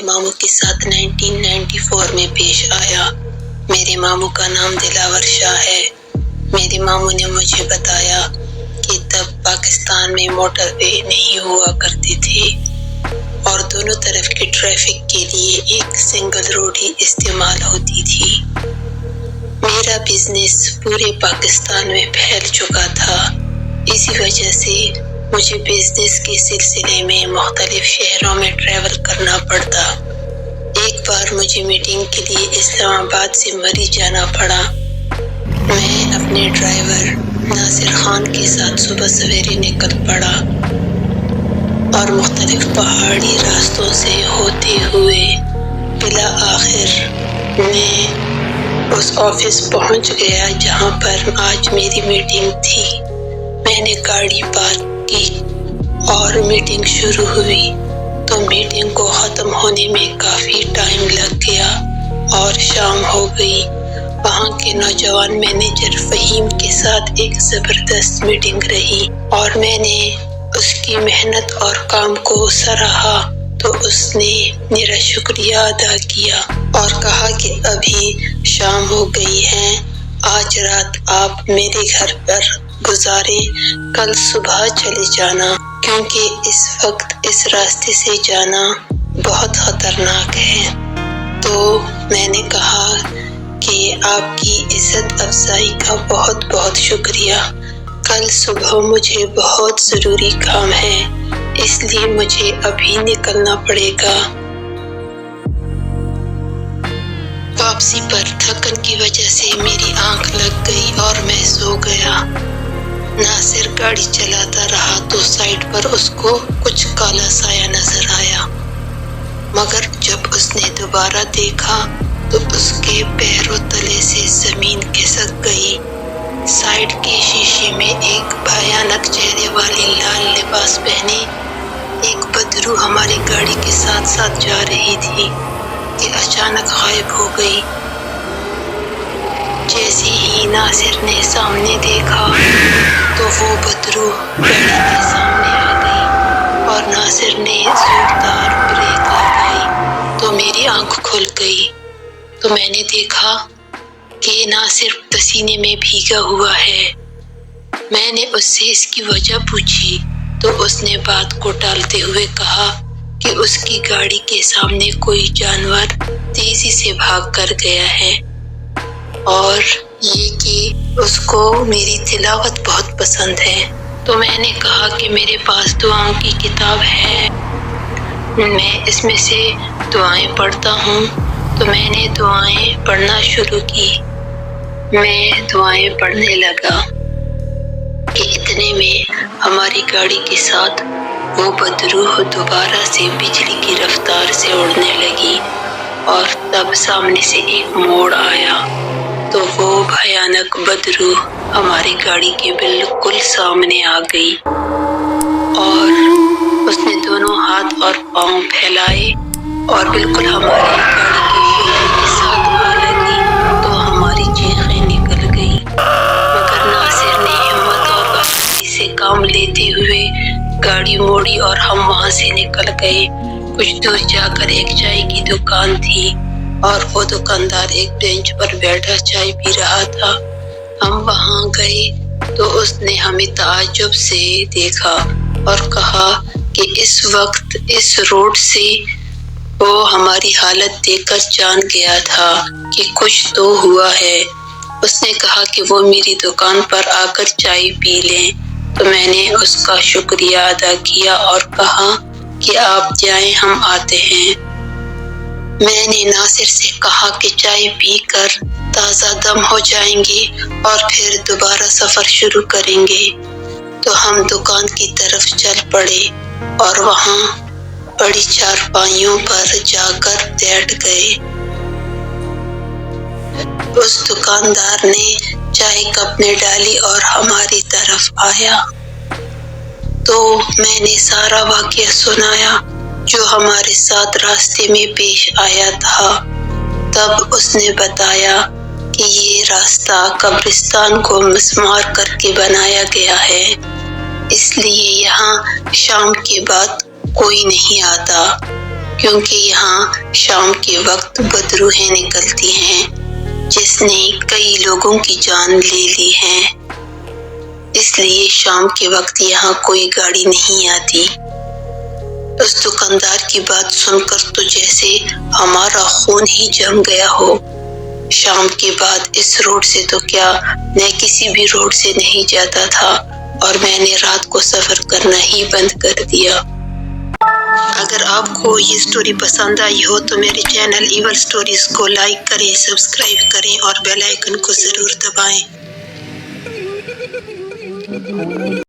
ماموں کے ساتھ 1994 میں پیش آیا۔ میرے ماموں کا نام دلاور شاہ ہے۔ میرے ماموں نے مجھے بتایا کہ تب پاکستان میں موٹر وے نہیں ہوا کرتے تھے اور دونوں طرف کی ٹریفک کے لیے ایک سنگل روڈ ہی استعمال ہوتی تھی۔ میرا بزنس پورے پاکستان میں پھیل چکا تھا، اسی وجہ سے مجھے بزنس کے سلسلے میں مختلف شہروں میں ٹریول کرنا پڑتا۔ ایک بار مجھے میٹنگ کے لیے اسلام آباد سے مری جانا پڑا۔ میں اپنے ڈرائیور ناصر خان کے ساتھ صبح سویرے نکل پڑا اور مختلف پہاڑی راستوں سے ہوتے ہوئے بالآخر میں اس آفس پہنچ گیا جہاں پر آج میری میٹنگ تھی۔ میں نے گاڑی پارک کی اور میٹنگ شروع ہوئی تو میٹنگ کو ختم ہونے میں کافی ٹائم لگ گیا اور شام ہو گئی۔ وہاں کے نوجوان مینیجر فہیم کے ساتھ ایک زبردست میٹنگ رہی اور میں نے اس کی محنت اور کام کو سراہا تو اس نے میرا شکریہ ادا کیا اور کہا کہ ابھی شام ہو گئی ہے، آج رات آپ میرے گھر پر گزاریں، کل صبح چلے جانا کیونکہ اس وقت اس راستے سے جانا بہت خطرناک ہے۔ تو میں نے کہا کہ آپ کی عزت افزائی کا بہت بہت شکریہ، کل صبح مجھے بہت ضروری کام ہے اس لیے مجھے ابھی نکلنا پڑے گا۔ واپسی پر تھکن کی وجہ سے میری آنکھ لگ گئی اور میں سو گیا۔ ناصر گاڑی چلاتا رہا تو سائڈ پر اس کو کچھ کالا سایہ نظر آیا، مگر جب اس نے دوبارہ دیکھا تو اس کے پیروں تلے سے زمین کھسک گئی۔ سائڈ کے شیشے میں ایک بھیانک چہرے والی لال لباس پہنے ایک بدرو ہماری گاڑی کے ساتھ ساتھ جا رہی تھی کہ اچانک غائب ہو گئی۔ جیسے ہی ناصر نے سامنے دیکھا تو وہ بدرو گاڑی کے سامنے آ گئی اور ناصر نے زوردار بریک لگائی تو میری آنکھ کھل گئی تو میں نے دیکھا کہ ناصر پسینے میں بھیگا ہوا ہے۔ میں نے اس سے اس کی وجہ پوچھی تو اس نے بات کو ٹالتے ہوئے کہا کہ اس کی گاڑی کے سامنے کوئی جانور تیزی سے بھاگ کر گیا ہے اور یہ کہ اس کو میری تلاوت بہت پسند ہے۔ تو میں نے کہا کہ میرے پاس دعاؤں کی کتاب ہے، میں اس میں سے دعائیں پڑھتا ہوں۔ تو میں نے دعائیں پڑھنا شروع کی۔ میں دعائیں پڑھنے لگا کہ اتنے میں ہماری گاڑی کے ساتھ وہ بدروح دوبارہ سے بجلی کی رفتار سے اڑنے لگی اور تب سامنے سے ایک موڑ آیا تو وہ بھیانک بدروح ہماری گاڑی کے بالکل سامنے آ گئی اور اس نے دونوں ہاتھ اور پاؤں پھیلائے اور بالکل ہماری گاڑی کے شیشے کے ساتھ آ لگی تو ہماری چیخیں نکل گئی، مگر ناصر نے ہمت اور بہادری سے کام لیتے ہوئے گاڑی موڑی اور ہم وہاں سے نکل گئے۔ کچھ دور جا کر ایک چائے کی دکان تھی اور وہ دکاندار ایک بینچ پر بیٹھا چائے پی رہا تھا۔ ہم وہاں گئے تو اس نے ہمیں تعجب سے دیکھا اور کہا کہ اس وقت اس روڈ سے وہ ہماری حالت دیکھ کر جان گیا تھا کہ کچھ تو ہوا ہے۔ اس نے کہا کہ وہ میری دکان پر آ کر چائے پی لیں تو میں نے اس کا شکریہ ادا کیا اور کہا کہ آپ جائیں ہم آتے ہیں۔ میں نے ناصر سے کہا کہ چائے پی کر تازہ دم ہو جائیں گے اور پھر دوبارہ سفر شروع کریں گے تو ہم دکان کی طرف چل پڑے اور وہاں بڑی چارپائیوں پر جا کر بیٹھ گئے۔ اس دکاندار نے چائے کپ میں ڈالی اور ہماری طرف آیا تو میں نے سارا واقعہ سنایا جو ہمارے ساتھ راستے میں پیش آیا تھا۔ تب اس نے بتایا کہ یہ راستہ قبرستان کو مسمار کر کے بنایا گیا ہے، اس لیے یہاں شام کے بعد کوئی نہیں آتا۔ کیونکہ یہاں شام کے وقت بدروہیں نکلتی ہیں جس نے کئی لوگوں کی جان لے لی ہے، اس لیے شام کے وقت یہاں کوئی گاڑی نہیں آتی۔ اس دکاندار کی بات سن کر تو جیسے ہمارا خون ہی جم گیا ہو۔ شام کے بعد اس روڈ سے تو کیا میں کسی بھی روڈ سے نہیں جاتا تھا اور میں نے رات کو سفر کرنا ہی بند کر دیا۔ اگر آپ کو یہ سٹوری پسند آئی ہو تو میرے چینل ایول سٹوریز کو لائک کریں، سبسکرائب کریں اور بیل آئیکن کو ضرور دبائیں۔